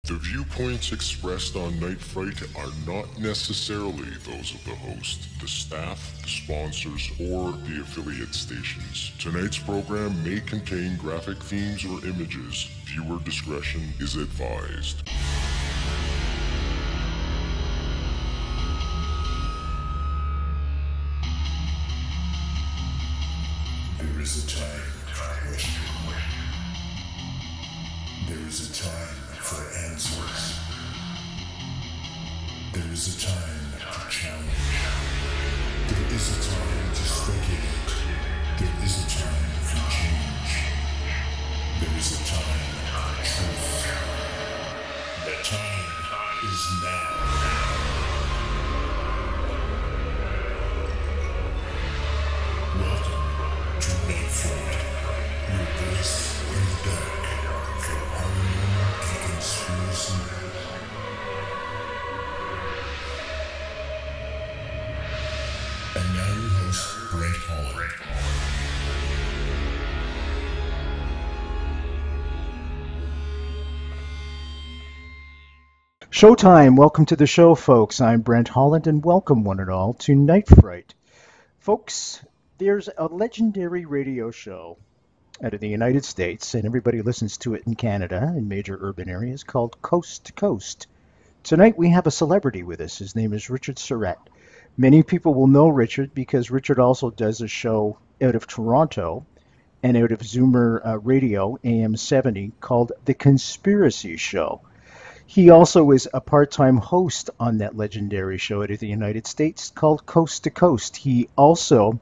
The viewpoints expressed on Night Fright are not necessarily those of the host, the staff, the sponsors, or the affiliate stations. Tonight's program may contain graphic themes or images. Viewer discretion is advised. There is a time for question. There is a time for answers. There is a time to challenge. There is a time to speculate. There is a time for change. There is a time for truth. The time is now. Welcome to Night Fright, your voice in the dark for paranormal and conspiracy. And now your host, Brent Holland. Showtime! Welcome to the show, folks. I'm Brent Holland, and welcome one and all to Night Fright. Folks, there's a legendary radio show out of the United States, and everybody listens to it in Canada in major urban areas, called Coast to Coast. Tonight we have a celebrity with us. His name is Richard Syrett. Many people will know Richard because Richard also does a show out of Toronto and out of Zoomer Radio, AM 70, called The Conspiracy Show. He also is a part-time host on that legendary show out of the United States called Coast to Coast. He does a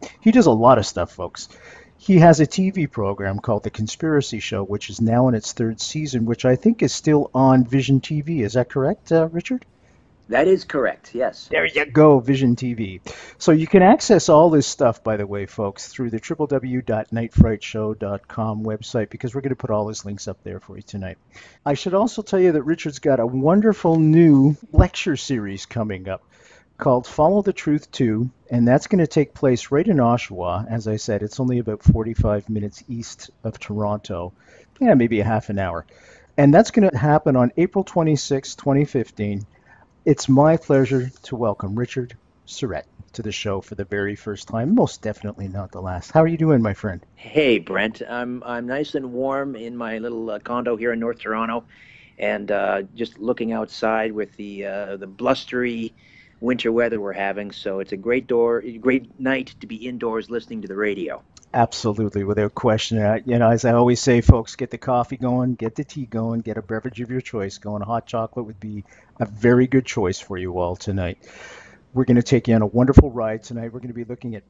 lot of stuff, folks. He has a TV program called The Conspiracy Show, which is now in its third season, which I think is still on Vision TV. Is that correct, Richard? That is correct, yes. There you go, Vision TV. So you can access all this stuff, by the way, folks, through the www.nightfrightshow.com website, because we're going to put all his links up there for you tonight. I should also tell you that Richard's got a wonderful new lecture series coming up called Follow the Truth 2, and that's going to take place right in Oshawa. As I said, it's only about 45 minutes east of Toronto. Yeah, maybe a half an hour. And that's going to happen on April 26, 2015. It's my pleasure to welcome Richard Syrett to the show for the very first time, most definitely not the last. How are you doing, my friend? Hey, Brent. I'm nice and warm in my little condo here in North Toronto, and just looking outside with the blustery winter weather we're having. So it's a great night to be indoors listening to the radio. Absolutely, without question. As I always say, folks, get the coffee going, get the tea going, get a beverage of your choice going. Hot chocolate would be a very good choice for you all tonight. We're going to take you on a wonderful ride tonight. We're going to be looking at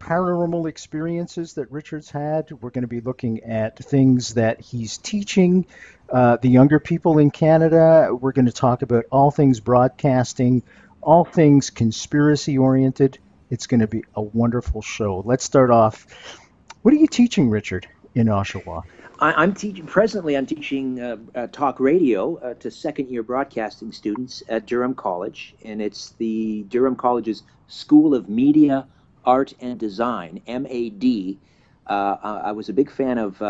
paranormal experiences that Richard's had. We're going to be looking at things that he's teaching the younger people in Canada. We're going to talk about all things broadcasting, all things conspiracy-oriented. It's going to be a wonderful show. Let's start off. What are you teaching, Richard, in Oshawa? I'm teaching talk radio to second-year broadcasting students at Durham College, and it's the Durham College's School of Media, Art, and Design, MAD. I was a big fan of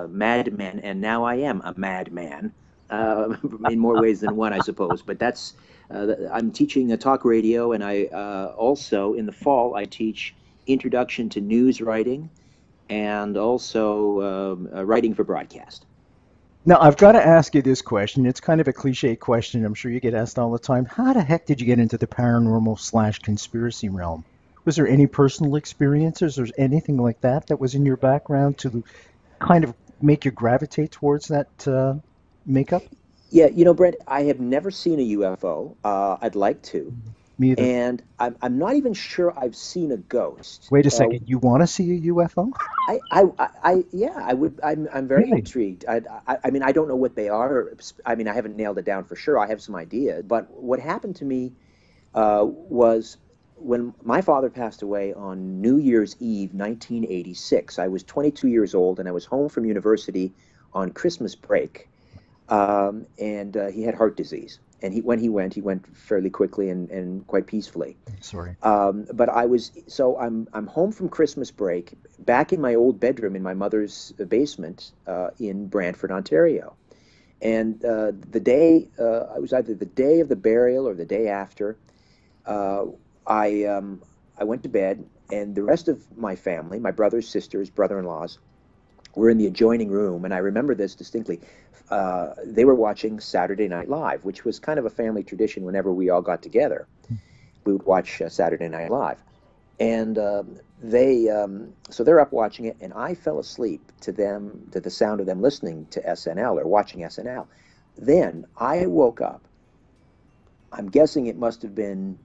Mad Men, and now I am a madman in more ways than one, I suppose. But that's I'm teaching talk radio, and I also, in the fall, I teach Introduction to News Writing, and also writing for broadcast. Now, I've got to ask you this question. It's kind of a cliche question. I'm sure you get asked all the time. How the heck did you get into the paranormal / conspiracy realm? Was there any personal experiences or anything like that was in your background to kind of make you gravitate towards that makeup? Yeah, Brent, I have never seen a UFO. I'd like to. Me either. And I'm not even sure I've seen a ghost. Wait a second. You want to see a UFO? I would. I'm very Really? intrigued. I mean, I don't know what they are. I mean, I haven't nailed it down for sure. I have some idea. But what happened to me was when my father passed away on New Year's Eve, 1986. I was 22 years old, and I was home from university on Christmas break. And he had heart disease. And when he went fairly quickly and quite peacefully. Sorry. But I'm home from Christmas break, back in my old bedroom in my mother's basement in Brantford, Ontario. And the day, it was either the day of the burial or the day after, uh, I went to bed, and the rest of my family, my brothers, sisters, brother-in-laws, were in the adjoining room, and I remember this distinctly. They were watching Saturday Night Live, which was kind of a family tradition. Whenever we all got together, we would watch Saturday Night Live. And so they're up watching it, and I fell asleep to them, to the sound of them listening to SNL or watching SNL. Then I woke up. I'm guessing it must have been,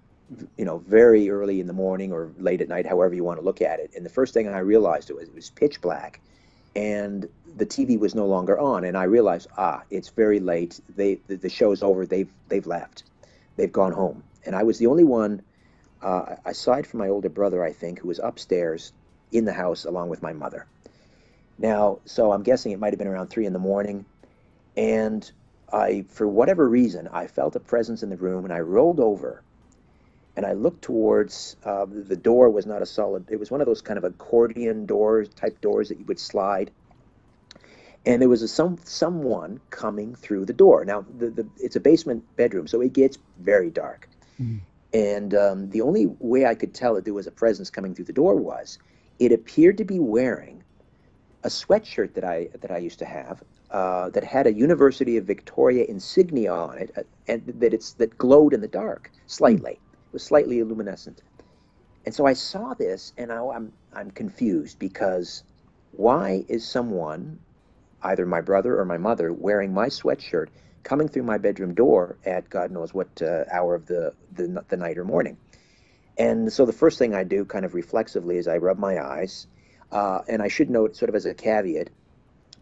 very early in the morning or late at night, however you want to look at it. And the first thing I realized it was pitch black, and the TV was no longer on. And I realized, it's very late. The show's over. They've left. They've gone home. And I was the only one, aside from my older brother, I think, who was upstairs in the house along with my mother. Now, so I'm guessing it might have been around 3 in the morning. And for whatever reason, I felt a presence in the room, and I rolled over. And I looked towards, the door was not a solid, it was one of those kind of accordion type doors that you would slide. And there was someone coming through the door. Now, it's a basement bedroom, so it gets very dark. Mm. And the only way I could tell that there was a presence coming through the door was it appeared to be wearing a sweatshirt that I used to have that had a University of Victoria insignia on it, and that glowed in the dark slightly. It was slightly luminescent. And so I saw this, and I'm confused, because why is someone, either my brother or my mother, wearing my sweatshirt coming through my bedroom door at God knows what hour of the night or morning? And so the first thing I do, kind of reflexively, is I rub my eyes. And I should note, sort of as a caveat,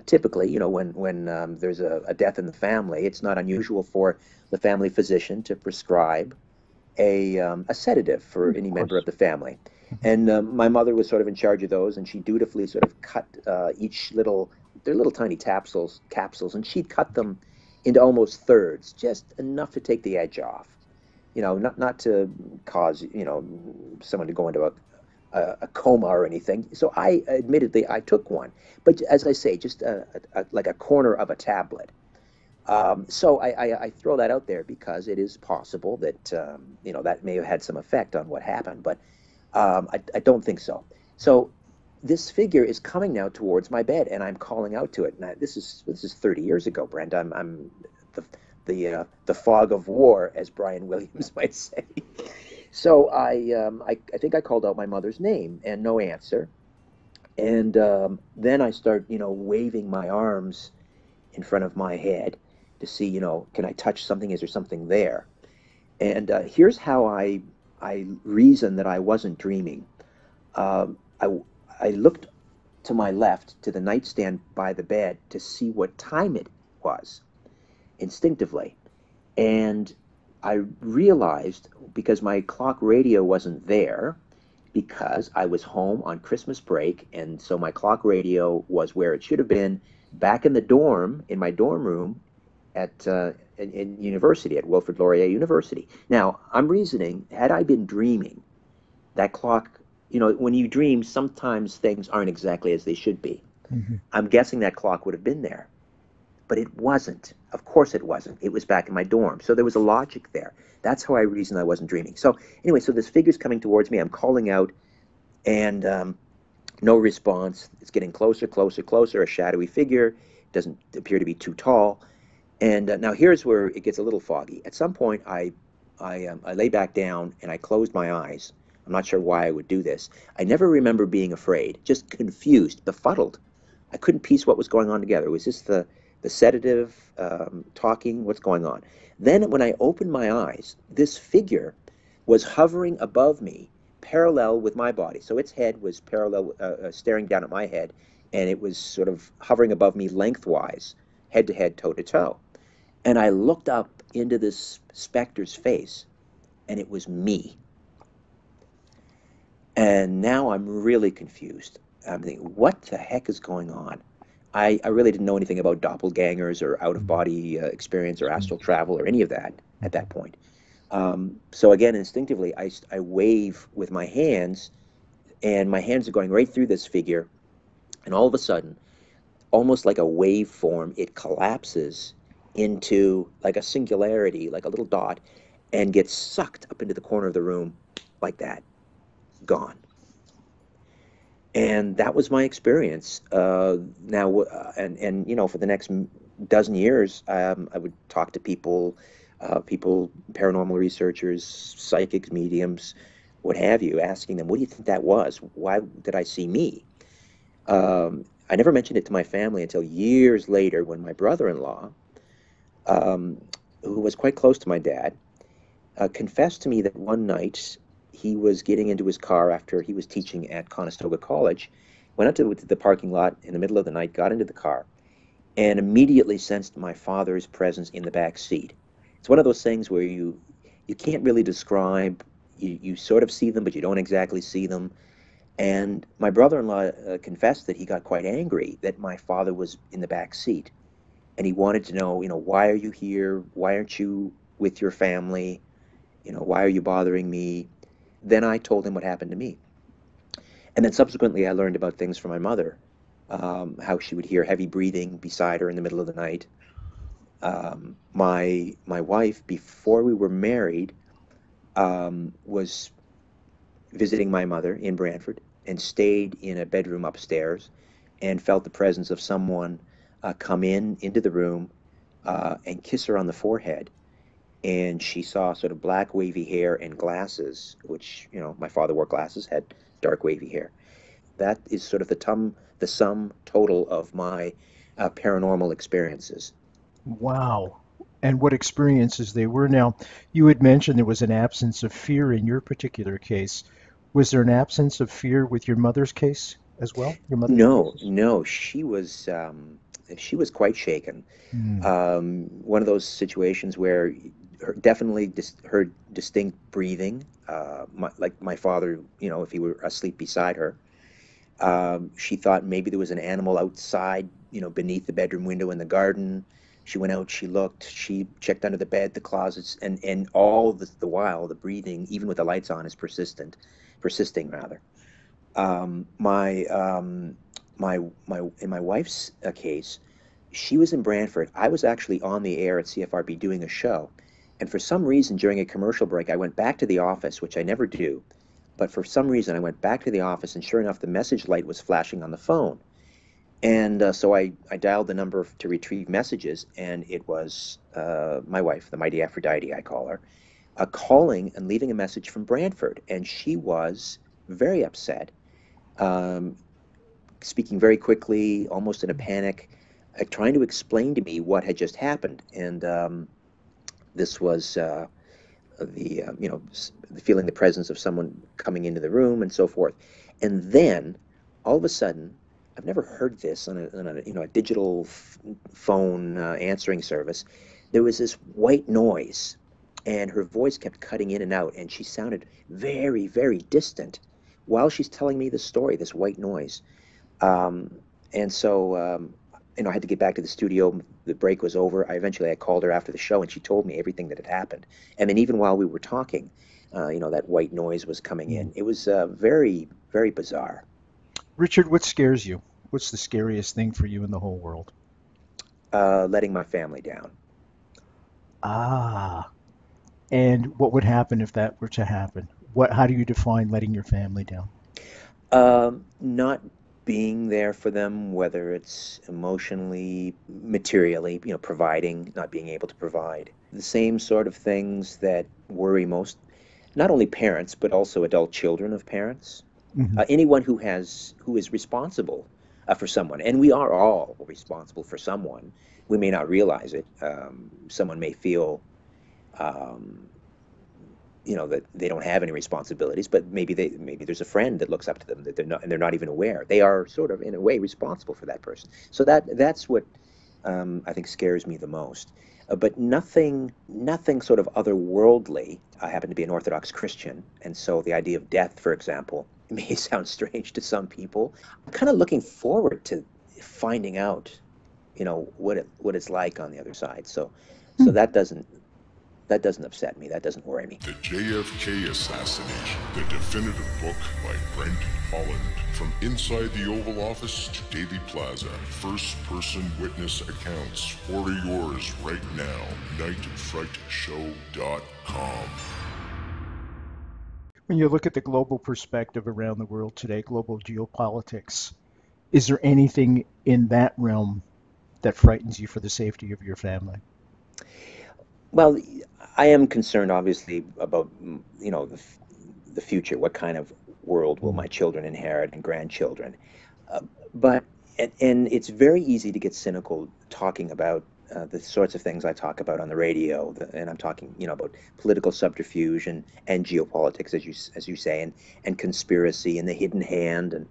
typically, when there's a death in the family, it's not unusual for the family physician to prescribe a sedative for any member of the family. And my mother was sort of in charge of those, and she dutifully sort of cut they're little tiny capsules, and she'd cut them into almost thirds, just enough to take the edge off. Not to cause, someone to go into a coma or anything. So I took one, but as I say, just like a corner of a tablet. So I throw that out there because it is possible that that may have had some effect on what happened, but I don't think so. So this figure is coming now towards my bed, and I'm calling out to it. Now, this is 30 years ago, Brent. I'm the fog of war, as Brian Williams might say. So I think I called out my mother's name, and no answer. And then I start, waving my arms in front of my head to see, can I touch something? Is there something there? And here's how I reason that I wasn't dreaming. I looked to my left, to the nightstand by the bed, to see what time it was, instinctively. And I realized, because my clock radio wasn't there, because I was home on Christmas break, and so my clock radio was where it should have been, back in the dorm, in my dorm room at in university, at Wilfrid Laurier University. Now, I'm reasoning, had I been dreaming, that clock, when you dream, sometimes things aren't exactly as they should be. Mm-hmm. I'm guessing that clock would have been there, but it wasn't. Of course it wasn't. It was back in my dorm. So there was a logic there. That's how I reasoned I wasn't dreaming. So anyway, so this figure's coming towards me. I'm calling out, and no response. It's getting closer, closer, closer. A shadowy figure. Doesn't appear to be too tall. And now here's where it gets a little foggy. At some point, I lay back down and I closed my eyes. I'm not sure why I would do this. I never remember being afraid, just confused, befuddled. I couldn't piece what was going on together. Was this the sedative, talking? What's going on? Then when I opened my eyes, this figure was hovering above me, parallel with my body. So its head was parallel, staring down at my head, and it was sort of hovering above me lengthwise, head to head, toe to toe. And I looked up into this specter's face, and it was me. And now I'm really confused. I'm thinking, what the heck is going on? I really didn't know anything about doppelgangers or out-of-body experience or astral travel or any of that at that point. So again, instinctively, I wave with my hands, and my hands are going right through this figure, and all of a sudden, almost like a waveform, it collapses into like a singularity, like a little dot, and get sucked up into the corner of the room like that, gone. And that was my experience. And for the next dozen years, I would talk to people, paranormal researchers, psychics, mediums, what have you, asking them, "What do you think that was? Why did I see me?" I never mentioned it to my family until years later, when my brother-in-law, who was quite close to my dad, confessed to me that one night he was getting into his car after he was teaching at Conestoga College, went out to the parking lot in the middle of the night, got into the car, and immediately sensed my father's presence in the back seat. It's one of those things where you can't really describe. You sort of see them, but you don't exactly see them. And my brother-in-law confessed that he got quite angry that my father was in the back seat, and he wanted to know, why are you here? Why aren't you with your family? Why are you bothering me? Then I told him what happened to me. And then subsequently I learned about things from my mother, how she would hear heavy breathing beside her in the middle of the night. My wife, before we were married, was visiting my mother in Brantford and stayed in a bedroom upstairs and felt the presence of someone come into the room and kiss her on the forehead. And she saw sort of black wavy hair and glasses, which, my father wore glasses, had dark wavy hair. That is sort of the sum total of my paranormal experiences. Wow. And what experiences they were. Now, you had mentioned there was an absence of fear in your particular case. Was there an absence of fear with your mother's case as well? Your mother's cases? No, she was quite shaken. Hmm. One of those situations where definitely her distinct breathing, like my father, if he were asleep beside her. She thought maybe there was an animal outside, beneath the bedroom window in the garden. She went out, she looked, she checked under the bed, the closets, and all the while the breathing, even with the lights on, is persisting rather. My in my wife's case, she was in Brantford. I was actually on the air at CFRB doing a show, and for some reason during a commercial break, I went back to the office, which I never do. But for some reason, I went back to the office, and sure enough, the message light was flashing on the phone. And so I dialed the number to retrieve messages, and it was my wife, the mighty Aphrodite, I call her, calling and leaving a message from Brantford. And she was very upset, um, speaking very quickly, almost in a panic, trying to explain to me what had just happened. And this was feeling the presence of someone coming into the room and so forth. And then all of a sudden, I've never heard this on a digital phone answering service. There was this white noise, and her voice kept cutting in and out, and she sounded very, very distant while she's telling me the story. This white noise, um, and so I had to get back to the studio. The break was over. I called her after the show, and she told me everything that had happened. And then even while we were talking, that white noise was coming in. It was very, very bizarre. Richard, what scares you? What's the scariest thing for you in the whole world? Letting my family down. Ah, and what would happen if that were to happen? How do you define letting your family down? Not being there for them, whether it's emotionally, materially, providing, not being able to provide. The same sort of things that worry most, not only parents, but also adult children of parents. Hmm. Anyone who is responsible for someone, and we are all responsible for someone. We may not realize it. Someone may feel um, that they don't have any responsibilities, but maybe there's a friend that looks up to them that they're not even aware. They are sort of in a way responsible for that person. So that's what I think scares me the most. But nothing sort of otherworldly. I happen to be an Orthodox Christian, and so the idea of death, for example, may sound strange to some people. I'm kind of looking forward to finding out, what it's like on the other side. So Hmm. that doesn't that doesn't upset me. That doesn't worry me. The JFK Assassination, the definitive book by Brent, Holland. From inside the Oval Office to Daily Plaza, first-person witness accounts. Order yours right now. nightfrightshow.com. When you look at the global perspective around the world today, global geopolitics, is there anything in that realm that frightens you for the safety of your family? Well, I am concerned, obviously, about the future. What kind of world will my children inherit and grandchildren? But it's very easy to get cynical talking about the sorts of things I talk about on the radio, and I'm talking, about political subterfuge and geopolitics, as you say, and conspiracy and the hidden hand, and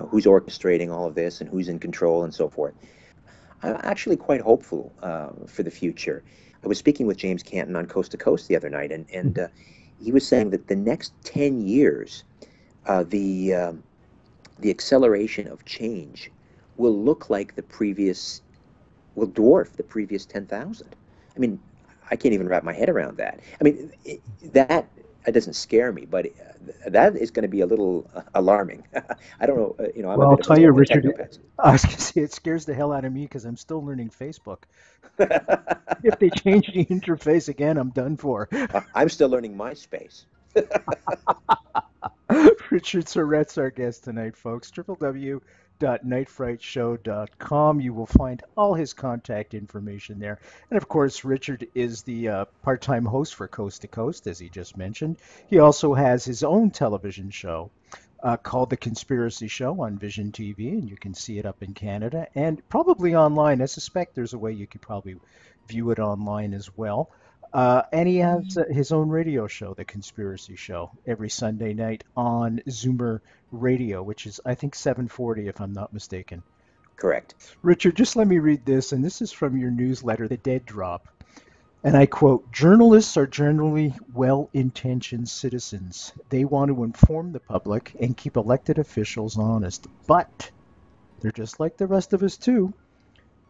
who's orchestrating all of this and who's in control and so forth. I'm actually quite hopeful for the future. I was speaking with James Canton on Coast to Coast the other night, and he was saying that the next 10 years, the acceleration of change will look like will dwarf the previous 10,000. I mean, I can't even wrap my head around that. I mean, that doesn't scare me, but that is going to be a little alarming. I don't know. I'm well, a I'll bit tell of you, a Richard, technopath. I was going to say it scares the hell out of me because I'm still learning Facebook. If they change the interface again, I'm done for. I'm still learning MySpace. Richard Syrett's our guest tonight, folks. www.nightfrightshow.com. You will find all his contact information there. And of course, Richard is the part-time host for Coast to Coast, as he just mentioned. He also has his own television show called The Conspiracy Show on Vision TV, and you can see it up in Canada and probably online. I suspect there's a way you could probably view it online as well. And he has his own radio show, The Conspiracy Show, every Sunday night on Zoomer Radio, which is, I think, 740, if I'm not mistaken. Correct. Richard, just let me read this, and this is from your newsletter, The Dead Drop. And I quote, "Journalists are generally well-intentioned citizens. They want to inform the public and keep elected officials honest. But they're just like the rest of us, too.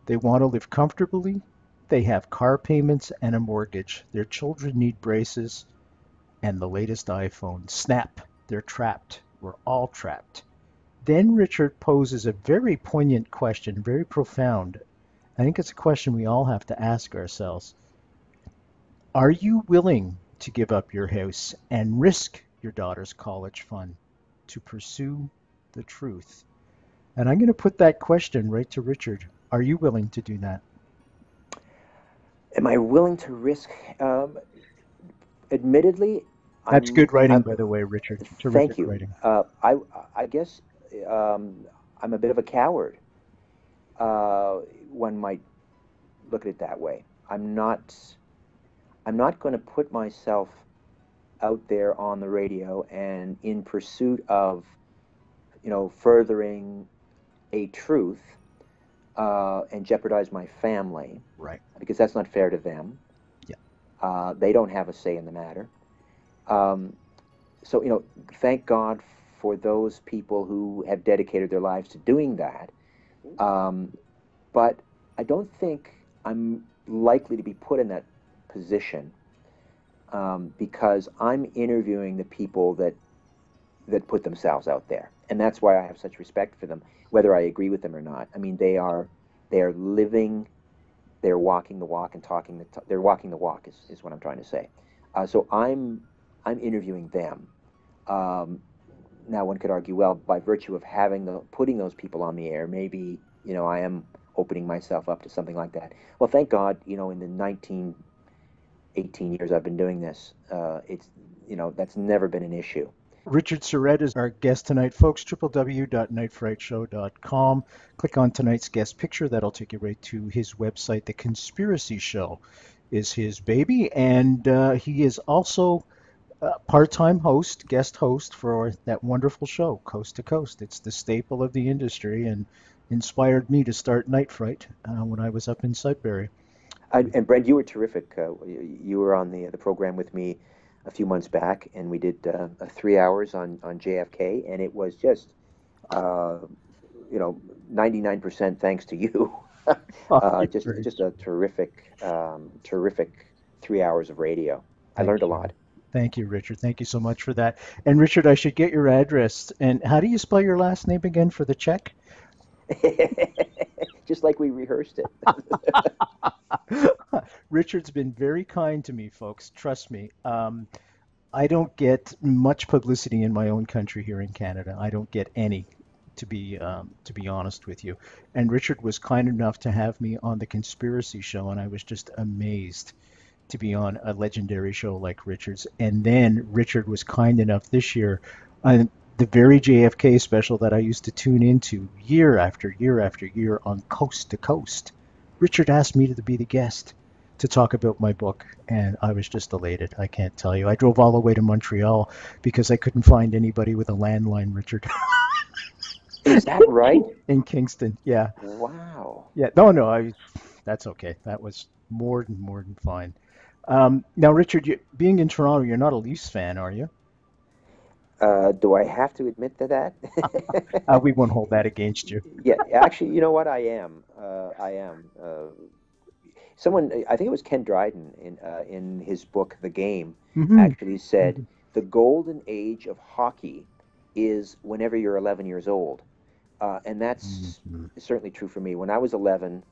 They want to live comfortably. They have car payments and a mortgage. Their children need braces and the latest iPhone. Snap. They're trapped. We're all trapped." Then Richard poses a very poignant question, very profound. I think it's a question we all have to ask ourselves. Are you willing to give up your house and risk your daughter's college fund to pursue the truth? And I'm going to put that question right to Richard. Are you willing to do that? Am I willing to risk? Admittedly, that's good writing, by the way, Richard. Terrific thank you. Writing. I guess I'm a bit of a coward. One might look at it that way. I'm not going to put myself out there on the radio and in pursuit of, furthering a truth and jeopardize my family. Right. Because that's not fair to them. Yeah. They don't have a say in the matter. So, thank God for those people who have dedicated their lives to doing that. But I don't think I'm likely to be put in that position because I'm interviewing the people that put themselves out there. And that's why I have such respect for them, whether I agree with them or not. I mean, they are living, they're walking the walk and talking they're walking the walk is what I'm trying to say. So I'm interviewing them. Now one could argue, well, by virtue of putting those people on the air, maybe, I am opening myself up to something like that. Well, thank God, in the 18 years I've been doing this, it's, that's never been an issue. Richard Syrett is our guest tonight, folks. www.nightfrightshow.com. Click on tonight's guest picture. That'll take you right to his website. The Conspiracy Show is his baby, and he is also part-time host, guest host for that wonderful show, Coast to Coast. It's the staple of the industry and inspired me to start Night Fright when I was up in Sudbury. And Brent, you were terrific. You were on the program with me a few months back, and we did 3 hours on JFK, and it was just, 99% thanks to you. Just a terrific 3 hours of radio. I learned a lot. Thank you, Richard. Thank you so much for that. And Richard, I should get your address. And how do you spell your last name again for the check? Just like we rehearsed it. Richard's been very kind to me, folks. Trust me. I don't get much publicity in my own country here in Canada. I don't get any, to be honest with you. And Richard was kind enough to have me on the Conspiracy Show, and I was just amazed to be on a legendary show like Richard's. And then Richard was kind enough this year on the very JFK special that I used to tune into year after year after year on Coast to Coast. Richard asked me to be the guest to talk about my book, and I was just elated. I can't tell you. I drove all the way to Montreal because I couldn't find anybody with a landline, Richard. Is that right? In Kingston, yeah. Wow. Yeah, no, that's okay. That was more than fine. Now, Richard, being in Toronto, you're not a Leafs fan, are you? Do I have to admit to that? We won't hold that against you. Yeah, actually, you know what? I am. Someone, I think it was Ken Dryden, in his book The Game, actually said the golden age of hockey is whenever you're 11 years old, and that's certainly true for me. When I was 11.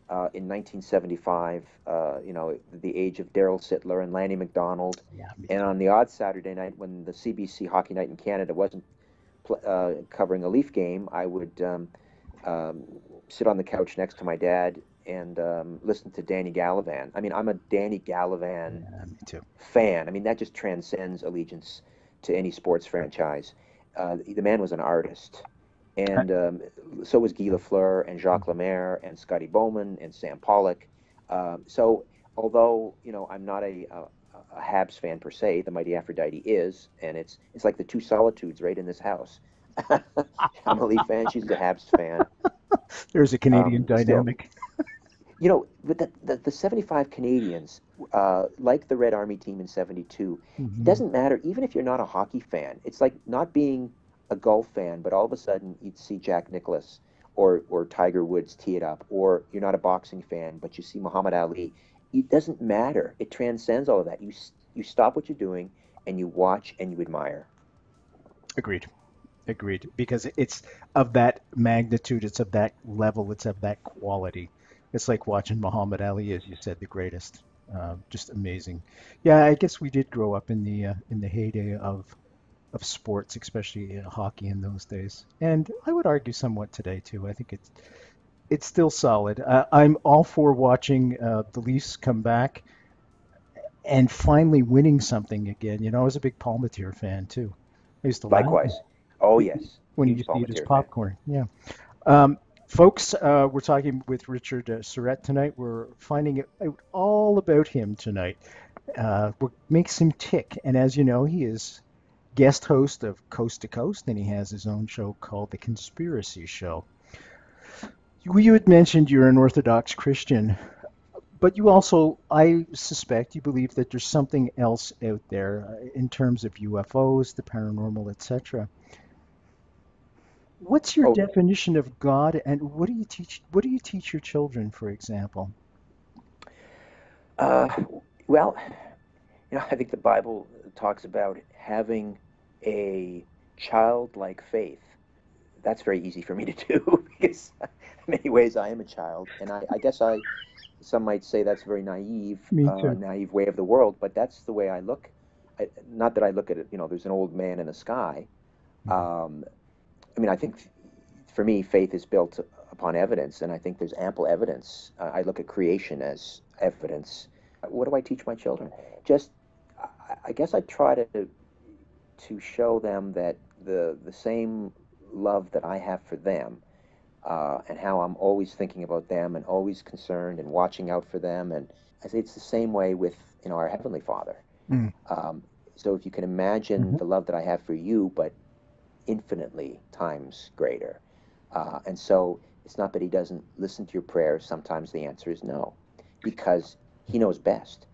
In 1975, the age of Darryl Sittler and Lanny McDonald, and on the odd Saturday night when the CBC Hockey Night in Canada wasn't covering a Leaf game, I would sit on the couch next to my dad and listen to Danny Gallivan. I mean, I'm a Danny Gallivan fan. I mean, that just transcends allegiance to any sports franchise. The man was an artist. And so was Guy Lafleur and Jacques Lemaire and Scotty Bowman and Sam Pollock. So although, I'm not a Habs fan per se, the Mighty Aphrodite is, and it's like the two solitudes right in this house. I'm a Leaf fan, she's a Habs fan. There's a Canadian dynamic. Still, but the 75 Canadians, like the Red Army team in 72, it doesn't matter, even if you're not a hockey fan. It's like not being a golf fan, but all of a sudden you'd see Jack Nicklaus or Tiger Woods tee it up, or you're not a boxing fan, but you see Muhammad Ali. It doesn't matter. It transcends all of that. You stop what you're doing and you watch and you admire. Agreed. Because it's of that magnitude, it's of that level, it's of that quality. It's like watching Muhammad Ali, as you said, the greatest. Just amazing. Yeah, I guess we did grow up in the heyday of sports, especially hockey in those days, and I would argue somewhat today too. I think it's still solid. I'm all for watching the Leafs come back and finally winning something again. I was a big Palmateer fan too. I used to likewise. Oh yes, when he used to eat his popcorn. Fan. Yeah. Folks, we're talking with Richard Syrett tonight. We're finding out all about him tonight. What makes him tick, and as you know, he is guest host of Coast to Coast, and he has his own show called The Conspiracy Show. You had mentioned you're an Orthodox Christian, but you also, I suspect, you believe that there's something else out there in terms of UFOs, the paranormal, etc. What's your definition of God, and what do you teach? What do you teach your children, for example? Well, I think the Bible talks about having a childlike faith. That's very easy for me to do because in many ways I am a child, and I guess some might say that's very naive, naive way of the world, but that's the way I look. Not that I look at it, there's an old man in the sky. I think for me, faith is built upon evidence, and I think there's ample evidence. I look at creation as evidence. What do I teach my children? I guess I try to show them that the same love that I have for them, and how I'm always thinking about them and always concerned and watching out for them, and I say it's the same way with our Heavenly Father. So if you can imagine the love that I have for you, but infinitely times greater, and so it's not that he doesn't listen to your prayers. Sometimes the answer is no, because he knows best.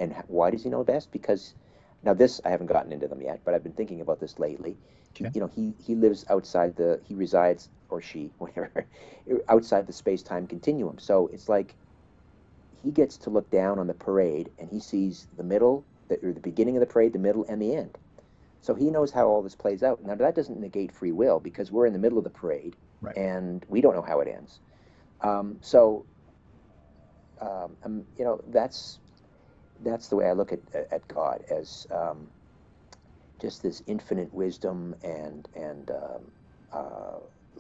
And why does he know best? Because now this, I haven't gotten into them yet, but I've been thinking about this lately. Okay. He lives outside he resides, or she, whatever, outside the space-time continuum. So it's like he gets to look down on the parade, and he sees the middle, or the beginning of the parade, the middle, and the end. So he knows how all this plays out. Now, that doesn't negate free will, because we're in the middle of the parade, Right. and we don't know how it ends. That's the way I look at God, as just this infinite wisdom and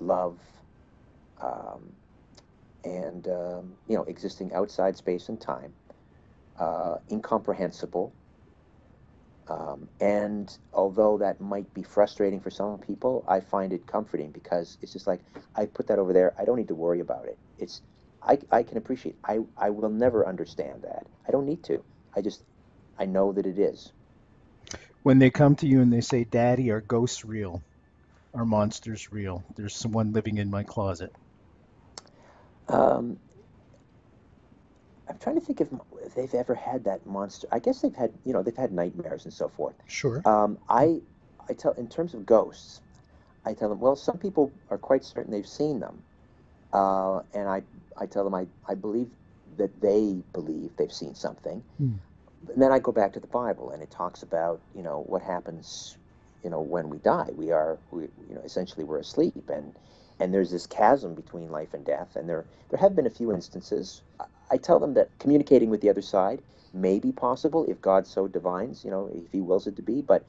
love, and existing outside space and time, incomprehensible. And although that might be frustrating for some people, I find it comforting, because it's just like, I put that over there. I don't need to worry about it. I can appreciate. I will never understand that. I don't need to. I know that it is. When they come to you and they say, "Daddy, are ghosts real? Are monsters real? There's someone living in my closet." I'm trying to think if they've ever had that monster. I guess they've had nightmares and so forth. Sure. I tell, in terms of ghosts, I tell them, well, some people are quite certain they've seen them, and I tell them I believe that they believe they've seen something. And then I go back to the Bible, and it talks about what happens when we die. We essentially we're asleep, and there's this chasm between life and death. And there have been a few instances. I tell them that communicating with the other side may be possible if God so divines, if He wills it to be. But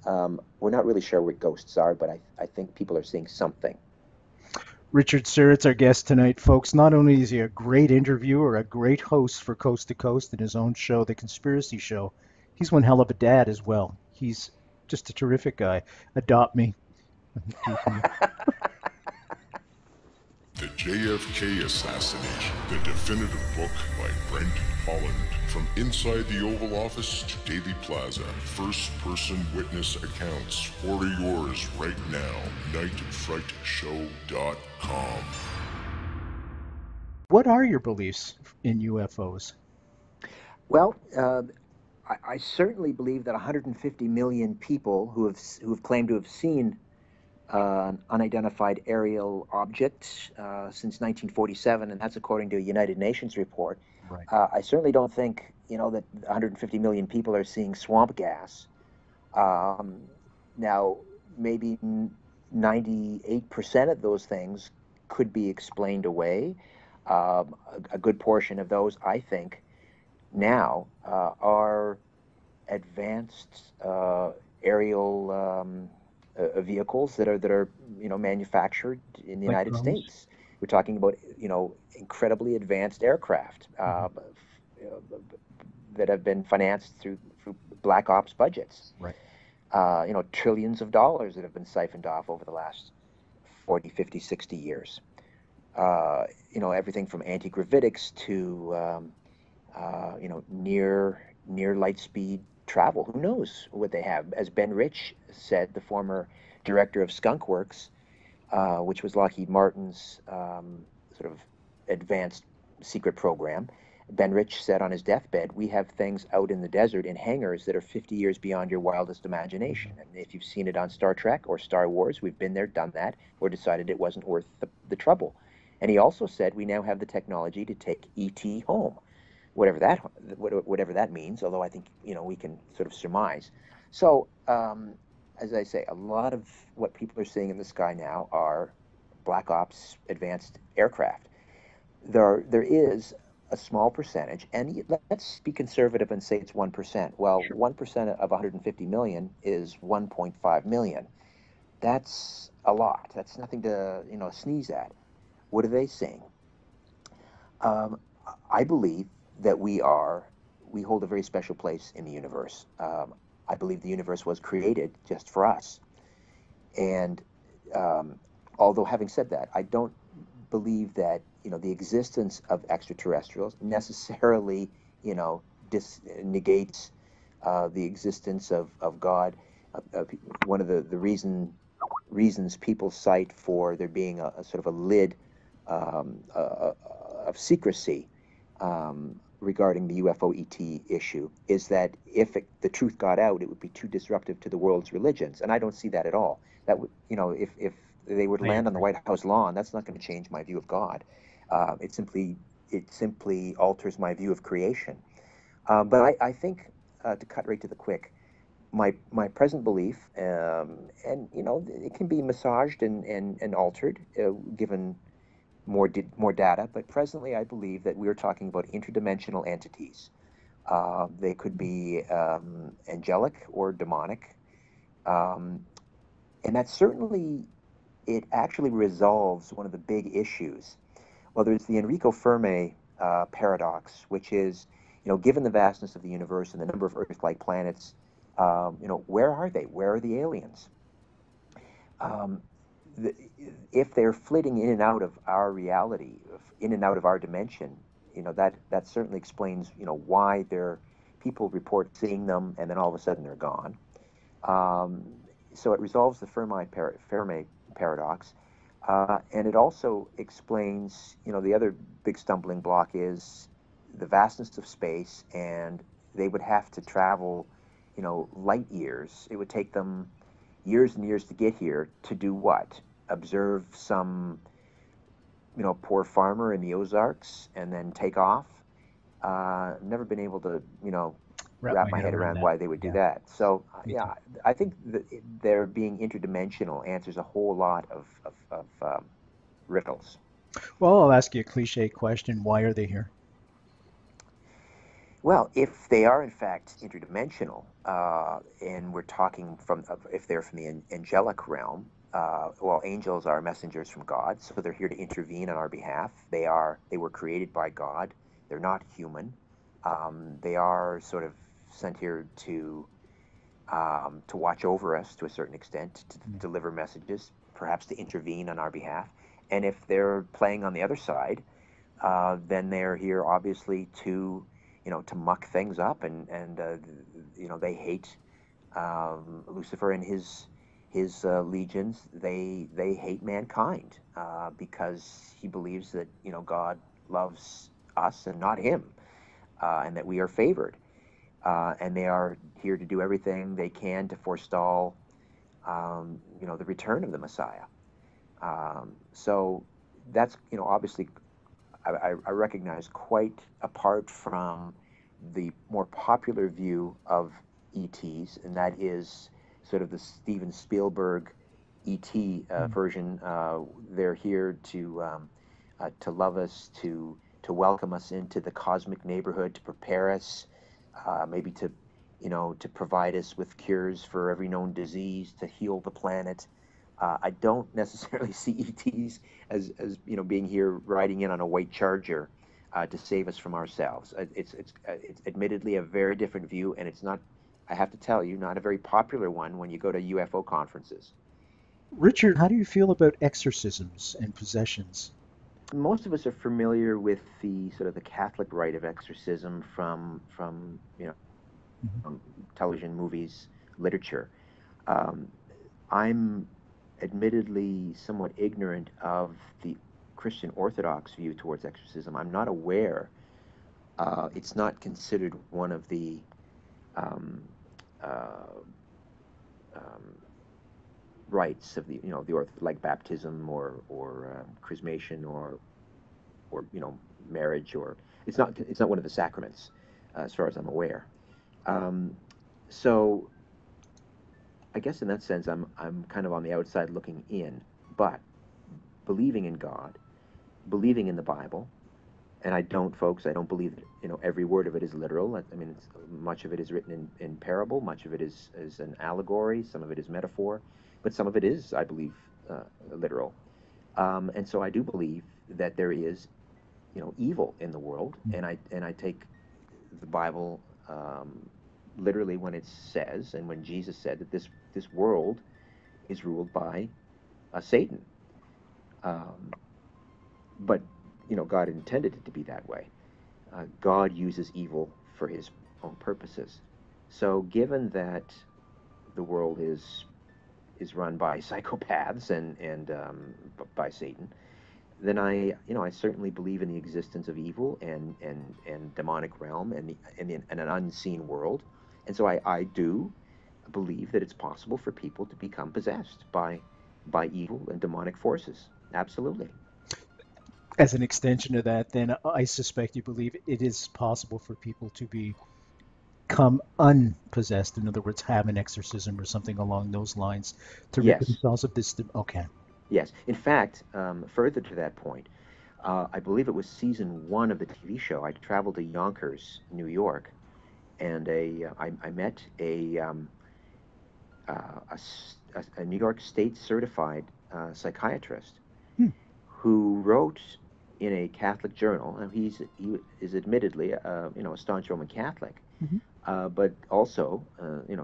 we're not really sure what ghosts are. But I think people are seeing something. Richard Syrett's our guest tonight, folks. Not only is he a great interviewer, a great host for Coast to Coast in his own show, The Conspiracy Show, he's one hell of a dad as well. He's just a terrific guy. Adopt me. The JFK Assassination, the definitive book by Brent, Holland. From inside the Oval Office to Daily Plaza, first-person witness accounts. Order yours right now. nightfrightshow.com. What are your beliefs in UFOs? Well, I certainly believe that 150 million people who have claimed to have seen an unidentified aerial object since 1947, and that's according to a United Nations report. Right. I certainly don't think that 150 million people are seeing swamp gas. Now, maybe 98% of those things could be explained away. A good portion of those, I think, now are advanced aerial vehicles that are manufactured in the United States. We're talking about incredibly advanced aircraft that have been financed through black ops budgets. Right. Trillions of dollars that have been siphoned off over the last 40, 50, 60 years. Everything from anti-gravitics to near light speed travel. Who knows what they have? As Ben Rich said, the former director of Skunk Works, which was Lockheed Martin's sort of advanced secret program, Ben Rich said on his deathbed, "We have things out in the desert in hangars that are 50 years beyond your wildest imagination. And if you've seen it on Star Trek or Star Wars, we've been there, done that, or decided it wasn't worth the trouble." And he also said, "We now have the technology to take ET home," whatever that means, although I think we can sort of surmise. So as I say, a lot of what people are seeing in the sky now are black ops advanced aircraft. There is a small percentage, and let's be conservative and say it's 1%. Well, sure. 1% of 150 million is 1.5 million. That's a lot. That's nothing to sneeze at. What are they saying? I believe that we hold a very special place in the universe. I believe the universe was created just for us. And although having said that, I don't believe that the existence of extraterrestrials necessarily negates the existence of God. One of the reasons people cite for there being a sort of a lid of secrecy regarding the UFO ET issue is that if the truth got out, it would be too disruptive to the world's religions, and I don't see that at all. That would, if they were to land on the White House lawn, that's not going to change my view of God. It simply it simply alters my view of creation. But I think, to cut right to the quick, my present belief, and it can be massaged and altered, given more data. But presently, I believe that we are talking about interdimensional entities. They could be angelic or demonic, um, and that certainly it actually resolves one of the big issues. Well, there's the Enrico Fermi paradox, which is, given the vastness of the universe and the number of Earth-like planets, where are they? Where are the aliens? Um, the, if they're flitting in and out of our reality, in and out of our dimension, that certainly explains, why people report seeing them and then all of a sudden they're gone. Um, so it resolves the Fermi paradox. And it also explains, the other big stumbling block is the vastness of space, and they would have to travel, light years. It would take them years and years to get here to do what? Observe some, poor farmer in the Ozarks and then take off. Never been able to, wrap my head around why they would do that. So, I think that their being interdimensional answers a whole lot of riddles. Well, I'll ask you a cliche question. Why are they here? Well, if they are in fact interdimensional, and we're talking if they're from the angelic realm, well, angels are messengers from God, so they're here to intervene on our behalf. They were created by God. They're not human. They are sort of sent here to watch over us to a certain extent, to deliver messages, perhaps to intervene on our behalf. And if they're playing on the other side, then they're here obviously to muck things up, and they hate Lucifer and his legions. They hate mankind because he believes that God loves us and not him, and that we are favored. And they are here to do everything they can to forestall, the return of the Messiah. So that's, obviously, I recognize, quite apart from the more popular view of ETs, and that is sort of the Steven Spielberg ET version. They're here to love us, to welcome us into the cosmic neighborhood, to prepare us, maybe to provide us with cures for every known disease, to heal the planet. I don't necessarily see ETs as being here riding in on a white charger to save us from ourselves. It's admittedly a very different view, and it's not, I have to tell you, not a very popular one when you go to UFO conferences. Richard, how do you feel about exorcisms and possessions? Most of us are familiar with the sort of the Catholic rite of exorcism from television, movies, literature. I'm admittedly somewhat ignorant of the Christian Orthodox view towards exorcism. I'm not aware. It's not considered one of the rites of the like baptism or chrismation or marriage, or it's not one of the sacraments, as far as I'm aware. So I guess in that sense, I'm kind of on the outside looking in, but believing in God, believing in the Bible, and I don't believe that every word of it is literal. I mean, much of it is written in parable, much of it is an allegory, some of it is metaphor, but some of it is, I believe, literal. And so I do believe that there is, evil in the world, and I take the Bible literally when it says, and when Jesus said that this world is ruled by Satan. But God intended it to be that way. God uses evil for his own purposes. So given that the world is run by psychopaths and by Satan, then I certainly believe in the existence of evil and demonic realm and an unseen world. And so I do believe that it's possible for people to become possessed by evil and demonic forces. Absolutely. As an extension of that, then I suspect you believe it is possible for people to become unpossessed. In other words, have an exorcism or something along those lines to rid Yes, themselves of this. Okay. yes. In fact, further to that point, I believe it was season one of the TV show. I traveled to Yonkers, New York, and I met a New York State certified psychiatrist Hmm. who wrote in a Catholic journal. Now he is admittedly a staunch Roman Catholic, Mhm. but also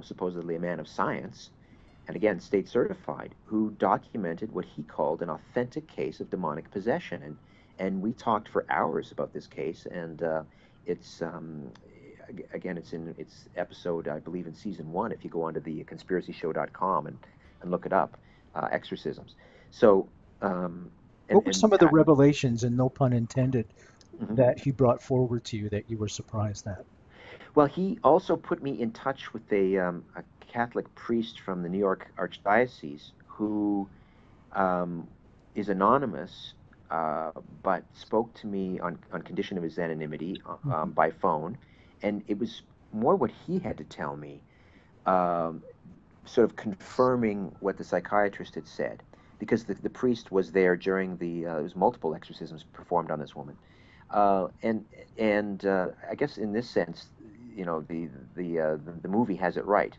supposedly a man of science, and again state certified, who documented what he called an authentic case of demonic possession. And we talked for hours about this case, and it's again it's episode, I believe, in season one. If you go onto the conspiracyshow.com and look it up, exorcisms. So What were and some of the revelations, and no pun intended, mhm. that he brought forward to you that you were surprised at? Well, he also put me in touch with a Catholic priest from the New York Archdiocese who um, is anonymous, but spoke to me on condition of his anonymity Mhm. by phone. And it was more what he had to tell me, um, sort of confirming what the psychiatrist had said. Because the priest was there during there was multiple exorcisms performed on this woman. And I guess in this sense, the movie has it right.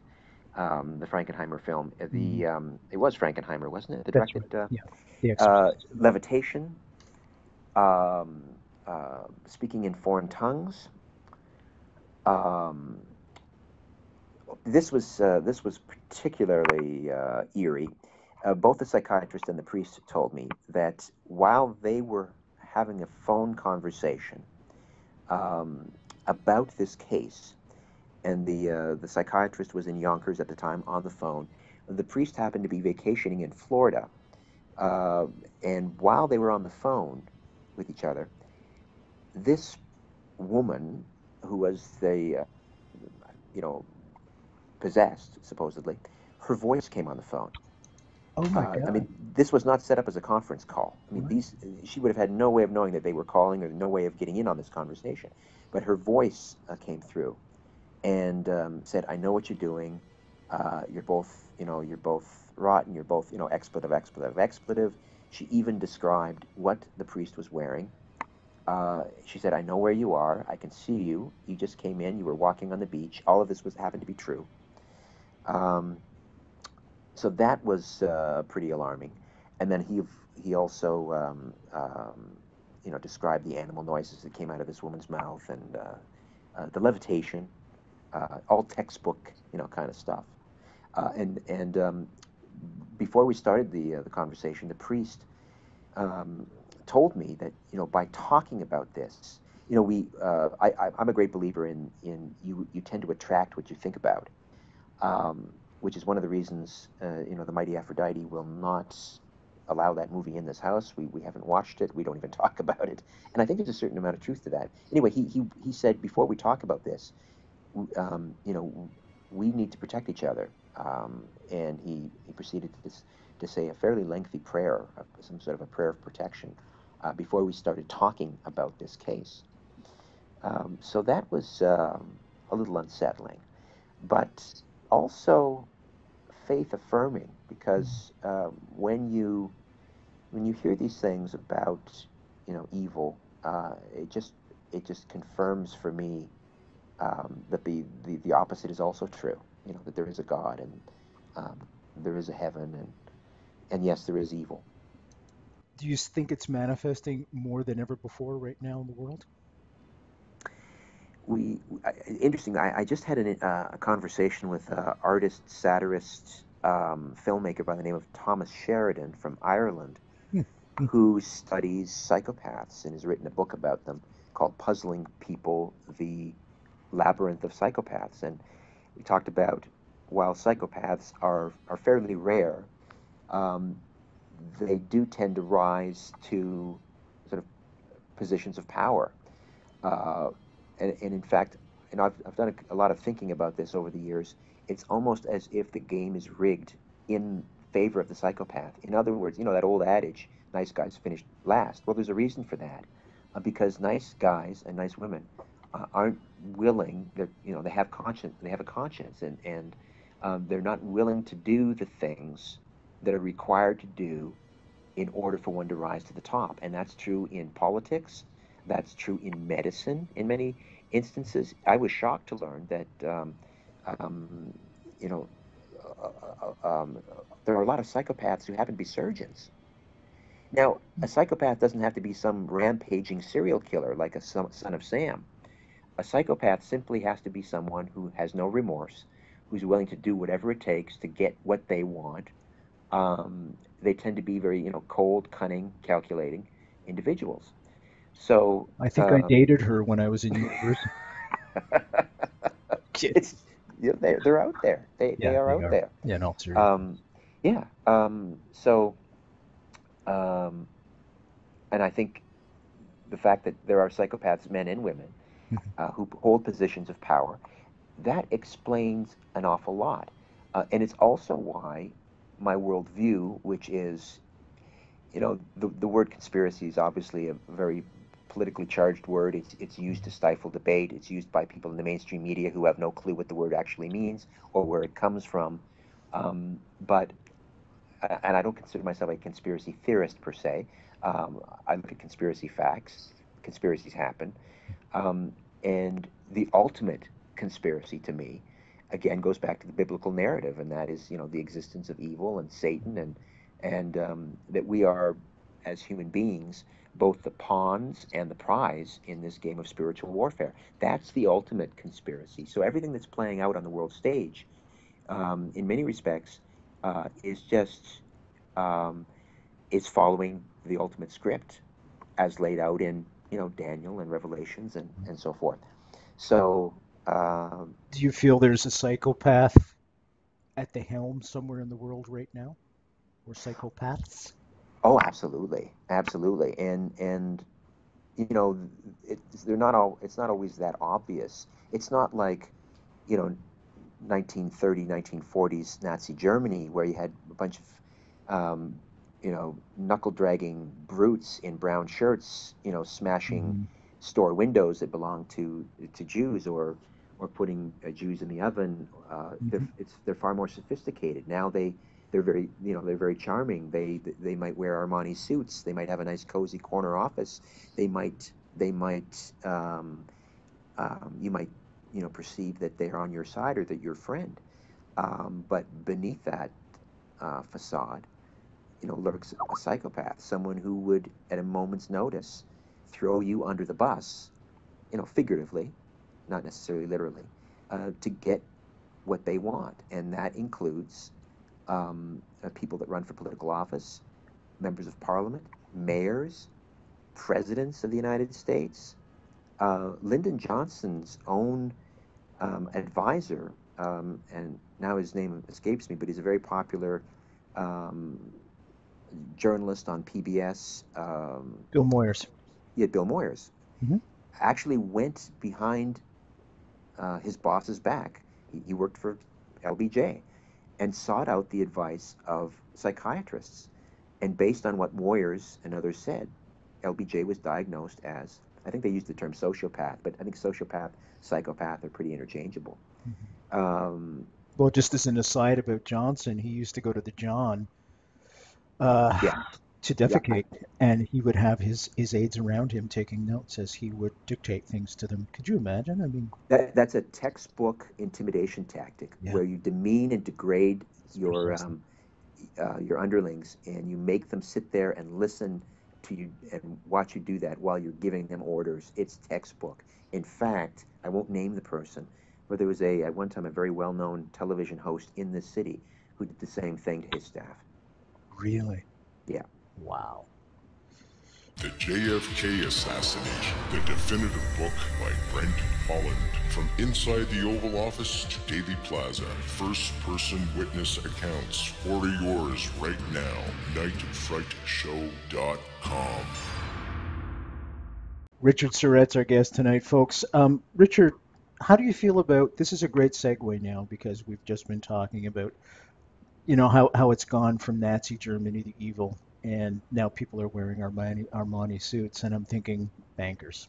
The Frankenheimer film. Mhm. It was Frankenheimer, wasn't it? That That's directed right. Yeah. The Exorcist. Levitation, Speaking in Foreign Tongues. Um, this was particularly eerie. Both the psychiatrist and the priest told me that while they were having a phone conversation um, about this case, and the psychiatrist was in Yonkers at the time on the phone. The priest happened to be vacationing in Florida, uh, and while they were on the phone with each other, this woman who was you know, possessed supposedly, her voice came on the phone. Oh my I God. mean, this was not set up as a conference call. I mean, Right. she would have had no way of knowing that they were calling, or no way of getting in on this conversation. But her voice came through, and said, "I know what you're doing. You're both rotten. You're both, expletive, expletive, expletive." She even described what the priest was wearing. She said, "I know where you are. I can see you. You just came in. You were walking on the beach." All of this was happened to be true. Um, so that was pretty alarming. And then he also described the animal noises that came out of this woman's mouth, and the levitation, all textbook, kind of stuff. And before we started the conversation, the priest um, told me that, by talking about this, I'm a great believer in you tend to attract what you think about, which is one of the reasons the Mighty Aphrodite will not allow that movie in this house. We haven't watched it. We don't even talk about it. And I think there's a certain amount of truth to that. Anyway, he said, before we talk about this, we need to protect each other. And he proceeded to say a fairly lengthy prayer, some sort of a prayer of protection, before we started talking about this case. So that was a little unsettling, but also faith affirming, because when you hear these things about evil, it just confirms for me that the opposite is also true. That there is a God, and um, there is a heaven, and yes, there is evil. Do you think it's manifesting more than ever before right now in the world? Interesting. I just had a conversation with artist, satirist, filmmaker by the name of Thomas Sheridan from Ireland, Hmm. Hmm. who studies psychopaths and has written a book about them called "Puzzling People: The Labyrinth of Psychopaths." And we talked about, while psychopaths are fairly rare, um, they do tend to rise to sort of positions of power. Uh, and in fact, I've done a lot of thinking about this over the years. It's almost as if the game is rigged in favor of the psychopath. In other words, that old adage, nice guys finish last. Well, there's a reason for that, because nice guys and nice women aren't willing. They have conscience. They have a conscience, and they're not willing to do the things that are required to do in order for one to rise to the top. And that's true in politics. That's true in medicine in many instances. I was shocked to learn that, um, you know, there are a lot of psychopaths who happen to be surgeons. Now, a psychopath doesn't have to be some rampaging serial killer like a son of Sam. A psychopath simply has to be someone who has no remorse, who's willing to do whatever it takes to get what they want. They tend to be very, cold, cunning, calculating individuals. So I think I dated her when I was in university. it's they're out there. They are out there. Yeah, no, seriously. Yeah. And I think the fact that there are psychopaths, men and women, who hold positions of power, that explains an awful lot. And it's also why my worldview, which is, the word conspiracy is obviously a very politically charged word. It's used to stifle debate. It's used by people in the mainstream media who have no clue what the word actually means or where it comes from. And I don't consider myself a conspiracy theorist per se. I look at conspiracy facts. Conspiracies happen. And the ultimate conspiracy to me, again, goes back to the biblical narrative, and that is, the existence of evil and Satan, and that we are, as human beings, both the pawns and the prize in this game of spiritual warfare. That's the ultimate conspiracy. So everything that's playing out on the world stage, in many respects, is just is following the ultimate script as laid out in Daniel and Revelations and so forth. So do you feel there's a psychopath at the helm somewhere in the world right now, or psychopaths? Oh, absolutely, absolutely, and they're not all. It's not always that obvious. It's not like 1930, 1940s Nazi Germany, where you had a bunch of knuckle-dragging brutes in brown shirts, smashing store windows that belong to Jews, or putting Jews in the oven. They're far more sophisticated now. They're very they're very charming. They might wear Armani suits. They might have a nice cozy corner office. You might perceive that they're on your side or that you're a friend. But beneath that facade, lurks a psychopath, someone who would, at a moment's notice, throw you under the bus, figuratively, not necessarily literally, to get what they want. And that includes people that run for political office, members of parliament, mayors, presidents of the United States. Lyndon Johnson's own advisor, and now his name escapes me, but he's a very popular journalist on PBS. Bill Moyers. Yeah, Bill Moyers. Actually went behind his boss's back. He worked for LBJ and sought out the advice of psychiatrists. And based on what Moyers and others said, LBJ was diagnosed as, I think they used the term sociopath, but I think sociopath, psychopath are pretty interchangeable. Well, just as an aside about Johnson, he used to go to the John to defecate, and he would have his aides around him taking notes as he would dictate things to them. Could you imagine? I mean, that's a textbook intimidation tactic, where you demean and degrade your underlings, and you make them sit there and listen to you and watch you do that while you're giving them orders. It's textbook. In fact, I won't name the person, but there was at one time a very well-known television host in this city who did the same thing to his staff. Really? Yeah. Wow. The JFK Assassination, the definitive book by Brent, Holland. From inside the Oval Office to Daily Plaza, first-person witness accounts. Order yours right now. nightfrightshow.com. Richard Syrett's our guest tonight, folks. Richard, how do you feel about, this is a great segue now because we've just been talking about, how it's gone from Nazi Germany to evil and now people are wearing Armani suits, and I'm thinking bankers.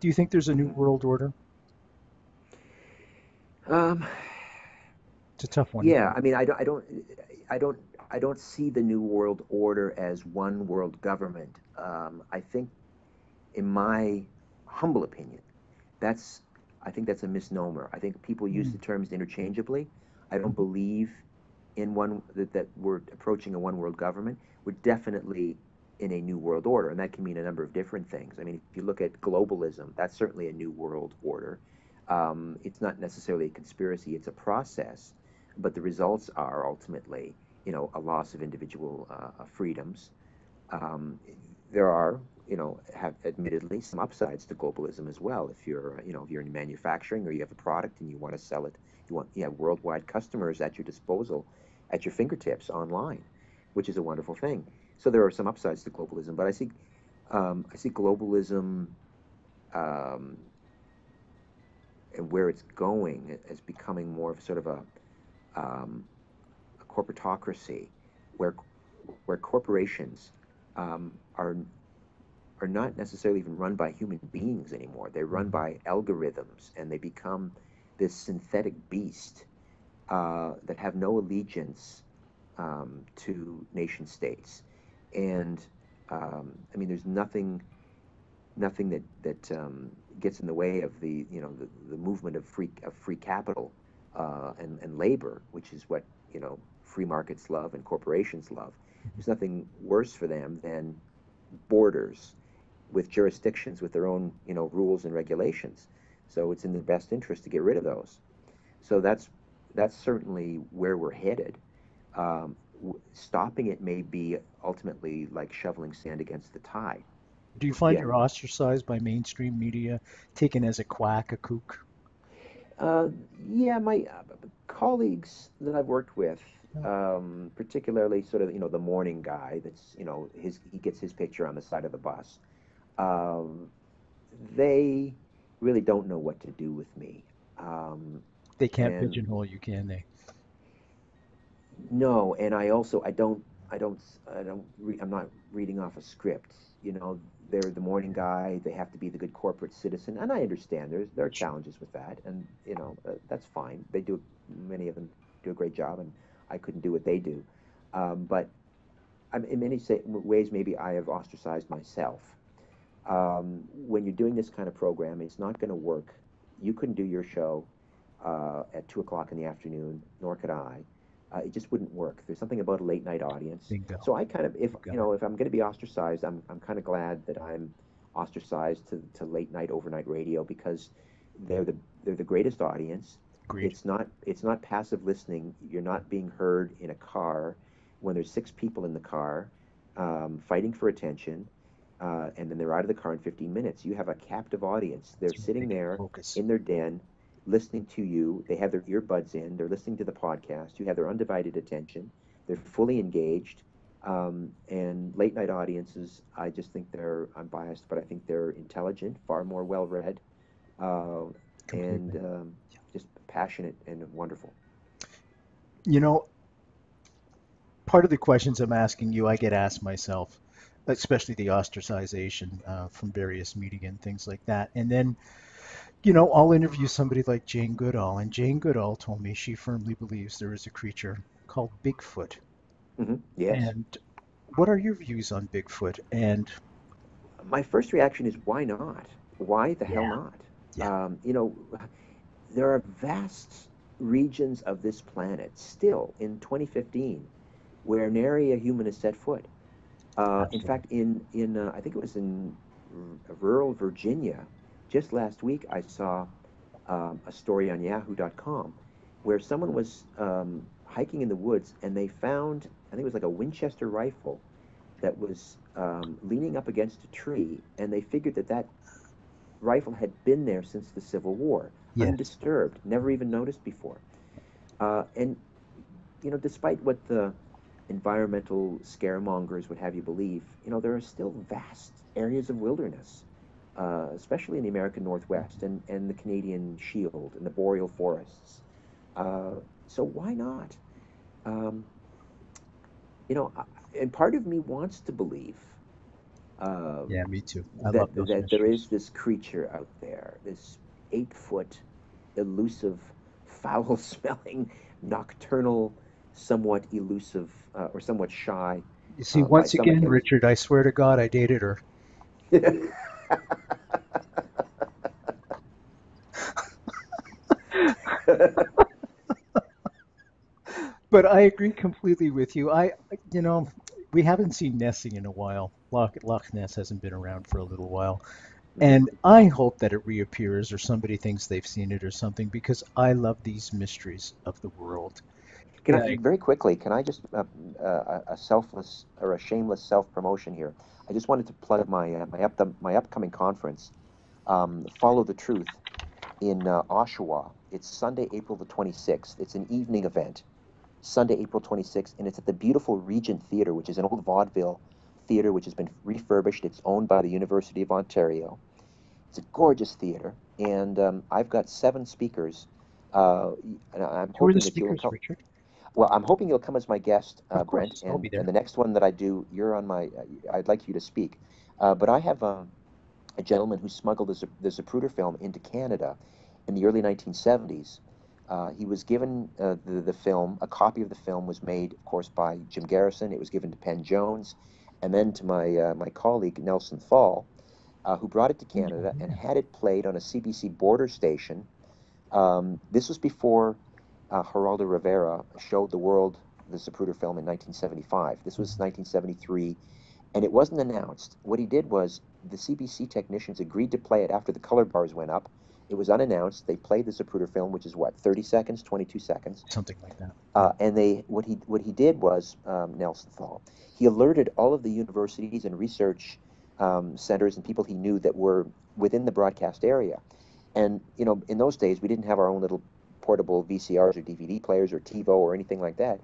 Do you think there's a new world order? Um, It's a tough one, isn't yeah, it? I mean, I don't, I don't see the New World Order as one world government. I think, in my humble opinion, that's, I think that's a misnomer. I think people use Mm. the terms interchangeably. I don't Mhm. believe in that we're approaching a one world government. We're definitely in a new world order, and that can mean a number of different things. I mean, if you look at globalism, that's certainly a new world order. It's not necessarily a conspiracy; it's a process, but the results are ultimately, a loss of individual freedoms. um, there are, have admittedly some upsides to globalism as well. If you're, if you're in manufacturing or you have a product and you want to sell it, you have worldwide customers at your disposal, at your fingertips online, which is a wonderful thing. So there are some upsides to globalism, but I see globalism, um, and where it's going as becoming more of sort of um, a corporatocracy, where corporations are not necessarily even run by human beings anymore. They're run Mhm. by algorithms, and they become this synthetic beast that have no allegiance to nation states. And I mean, there's nothing that gets in the way of the movement of free capital and labor, which is what free markets love and corporations love. There's nothing worse for them than borders with jurisdictions with their own rules and regulations. So it's in their best interest to get rid of those. So that's certainly where we're headed. Stopping it may be ultimately like shoveling sand against the tide. Do you find Yeah. you're ostracized by mainstream media, taken as a quack, a kook? Uh, yeah, my colleagues that I've worked with, No. particularly sort of the morning guy. That's he gets his picture on the side of the bus. Um, they really don't know what to do with me. Um, They can't and pigeonhole you, can they? no, and I also I'm not reading off a script. They're the morning guy. They have to be the good corporate citizen, and I understand there are Sure. challenges with that, and that's fine. Many of them do a great job, and I couldn't do what they do. But in many ways, maybe I have ostracized myself. When you're doing this kind of program, it's not going to work. You couldn't do your show at 2 o'clock in the afternoon, nor could I. It just wouldn't work. There's something about a late night audience. Bingo. So I kind of, if You got it. if I'm going to be ostracized, I'm kind of glad that I'm ostracized to late night, overnight radio, because they're the they're the greatest audience. Agreed. It's not passive listening. You're not being heard in a car when there's six people in the car fighting for attention, and then they're out of the car in 15 minutes. You have a captive audience. They're That's right. They sitting can there focus. in their den, listening to you. They have their earbuds in. They're listening to the podcast. You have their undivided attention. They're fully engaged. And late night audiences, I just think I'm biased, but I think they're intelligent, far more well read, uh, and Completely. just passionate and wonderful. You know, part of the questions I'm asking you, I get asked myself, especially the ostracization from various media and things like that. And then, I'll interview somebody like Jane Goodall, and Jane Goodall told me she firmly believes there is a creature called Bigfoot. Yes. And what are your views on Bigfoot? And My first reaction is, why not? Why the hell yeah, not? yeah, There are vast regions of this planet still in 2015 where nary a human has set foot. In absolutely. fact, I think it was in rural Virginia, just last week I saw a story on Yahoo.com where someone was hiking in the woods, and they found, I think it was like a Winchester rifle that was leaning up against a tree, and they figured that rifle had been there since the Civil War, Yes. undisturbed, never even noticed before. And despite what the environmental scaremongers would have you believe, there are still vast areas of wilderness, especially in the American Northwest and the Canadian Shield and the boreal forests. Uh, so why not? Um, you know, and part of me wants to believe Yeah, me too. I that love those that there is mysteries. this creature out there, this 8 foot, elusive, foul-smelling, nocturnal, somewhat elusive, or somewhat shy, You see, by once some again, accounts. Richard, I swear to God, I dated her. But I agree completely with you. You know, we haven't seen Nessie in a while. Loch Ness hasn't been around for a little while. Mhm. And I hope that it reappears or somebody thinks they've seen it or something because I love these mysteries of the world. Can I Yeah, very quickly? Can I just a selfless or a shameless self promotion here? I just wanted to plug my upcoming conference, Follow the Truth, in Oshawa. It's Sunday, April the 26th. It's an evening event, Sunday, April 26th, and it's at the beautiful Regent Theatre, which is an old vaudeville theater which has been refurbished. It's owned by the University of Ontario. It's a gorgeous theater, and I've got 7 speakers. And I'm who are the hoping that you'll speakers, come. Richard? Well, I'm hoping you'll come as my guest, Of Brent, course, I'll be and there. the next one that I do, you're on my. I'd like you to speak, but I have a gentleman who smuggled the Zapruder film into Canada in the early 1970s. He was given the film. A copy of the film was made, of course, by Jim Garrison. It was given to Penn Jones, and then to my colleague Nelson Thal, who brought it to Oh, Canada and yeah. had it played on a CBC border station. This was before Geraldo Rivera showed the world the Zapruder film in 1975. This was 1973, and it wasn't announced. What he did was the CBC technicians agreed to play it after the color bars went up. It was unannounced. They played the Zapruder film, which is what, 30 seconds, 22 seconds. Something like that. Yeah. And what he did was, Nelson Thal, he alerted all of the universities and research centers and people he knew that were within the broadcast area. And in those days, we didn't have our own little portable VCRs or DVD players or TiVo or anything like that.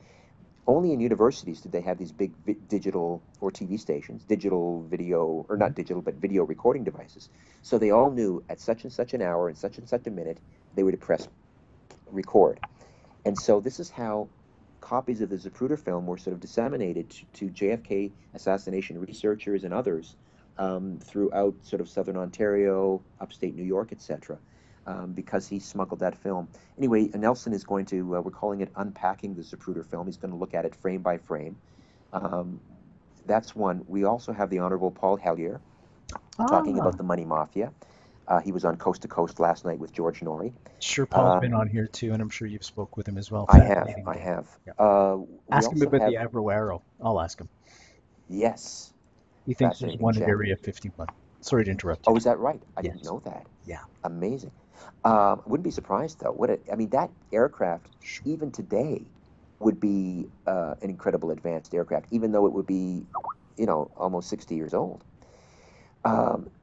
Only in universities did they have these big digital or TV stations, digital video, or not digital, but video recording devices. So they all knew at such and such an hour and such a minute they were to press record. And so this is how copies of the Zapruder film were sort of disseminated to JFK assassination researchers and others throughout sort of southern Ontario, upstate New York, etc., because he smuggled that film. Anyway, Nelson is going to, we're calling it Unpacking the Zapruder Film. He's going to look at it frame by frame. Um, that's one. We also have the Honorable Paul Hellyer talking Ah, about the Money Mafia. He was on Coast to Coast last night with George Norrie. sure. Paul's Uh, been on here too, and I'm sure you've spoke with him as well. I have, Fascinating I guy. have. Yeah. We Ask him also about the have, Avro Arrow. I'll ask him. yes, He thinks there's fascinating one at chap. Area 51. Sorry to interrupt you. Oh, is that right? I didn't Yes. know that. Yeah. Amazing. Wouldn't be surprised though. I mean, that aircraft, Sure. even today, would be an incredible advanced aircraft, even though it would be, almost 60 years old.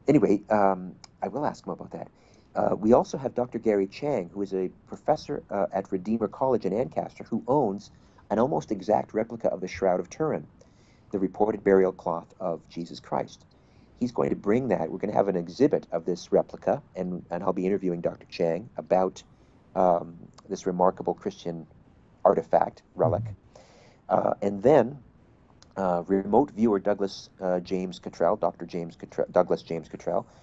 Anyway, I will ask him about that. We also have Dr. Gary Chang, who is a professor at Redeemer College in Ancaster, who owns an almost exact replica of the Shroud of Turin, the reported burial cloth of Jesus Christ. He's going to bring that. We're going to have an exhibit of this replica, and I'll be interviewing Dr. Chang about this remarkable Christian artifact, relic. And then remote viewer Douglas James Cottrell,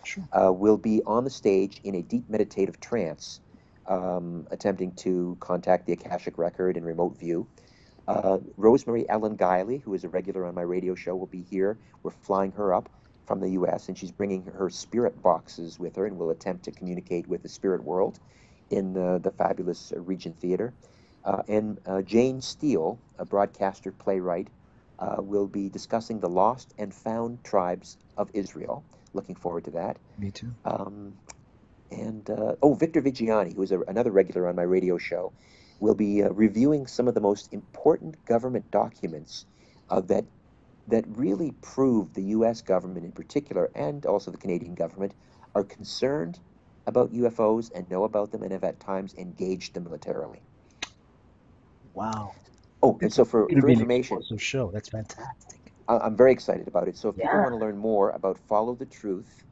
Sure. will be on the stage in a deep meditative trance, attempting to contact the Akashic Record in remote view. Rosemary Ellen Guiley, who is a regular on my radio show, will be here. We're flying her up from the U.S., and she's bringing her spirit boxes with her, and will attempt to communicate with the spirit world in the fabulous Regent Theatre. And Jane Steele, a broadcaster playwright, will be discussing the lost and found tribes of Israel. Looking forward to that. Me too. And Victor Vigiani, who is another regular on my radio show, will be reviewing some of the most important government documents that really prove the U.S. government in particular, and also the Canadian government, are concerned about UFOs and know about them and have at times engaged them militarily. Wow. Oh, and This so is for going to be an information, explosive show. That's fantastic. I'm very excited about it. So if people Yeah. want to learn more about Follow the Truth,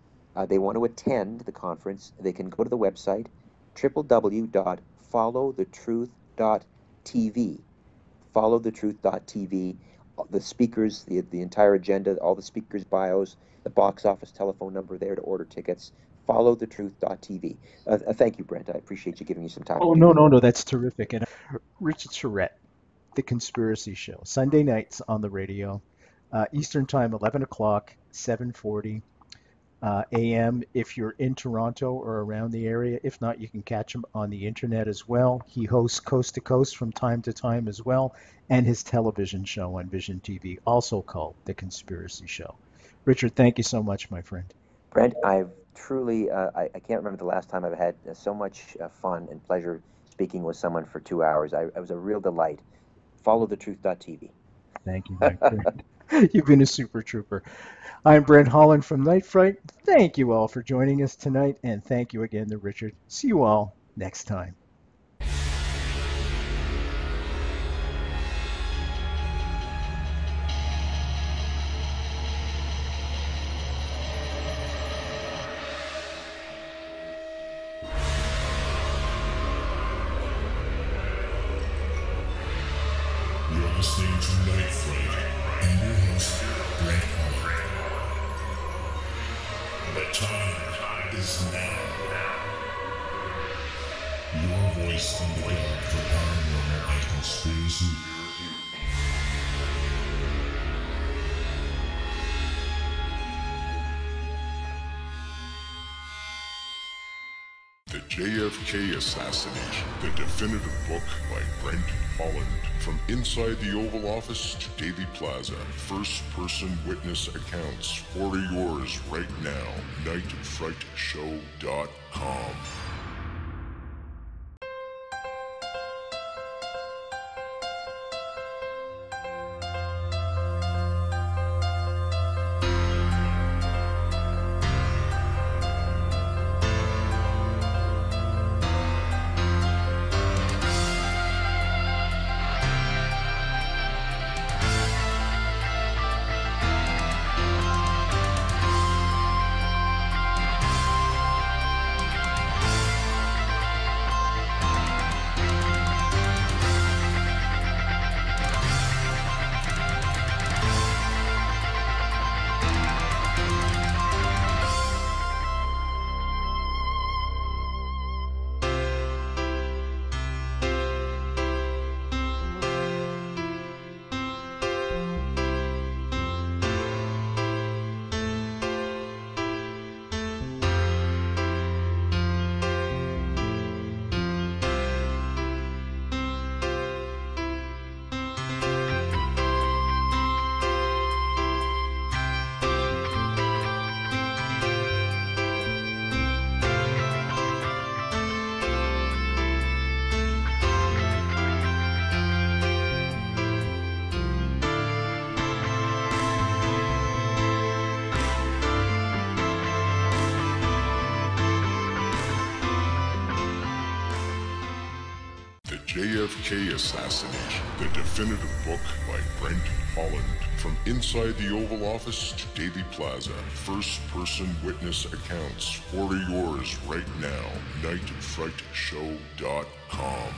they want to attend the conference, they can go to the website, www.followthetruth.tv. Followthetruth.tv. the speakers, the entire agenda, all the speakers' bios, the box office telephone number there to order tickets. Followthetruth.tv. Thank you, Brent. I appreciate you giving me some time. Oh, no, that's terrific. And Richard Syrett, The Conspiracy Show, Sunday nights on the radio, Eastern Time, 11 o'clock, 7:40 a.m. if you're in Toronto or around the area. If not, you can catch him on the internet as well. He hosts Coast to Coast from time to time as well, and his television show on Vision TV, also called The Conspiracy Show. Richard, thank you so much, my friend. Brent, I've truly, I can't remember the last time I've had so much fun and pleasure speaking with someone for 2 hours. It was a real delight. Followthetruth.tv. Thank you, my friend. You've been a super trooper. I'm Brent Holland from Night Fright. Thank you all for joining us tonight, and thank you again to Richard. See you all next time. You're listening to Night Fright and your host, Brent Holland. The time is now. Your voice on the web for paranormal and conspiracy. The JFK Assassination, the definitive book by Brent Holland. From inside the Oval Office to Daily Plaza, first-person witness accounts. Order yours right now. nightfrightshow.com. JFK Assassination, the definitive book by Brent Holland. From inside the Oval Office to Daily Plaza, first-person witness accounts. Order yours right now. nightfrightshow.com.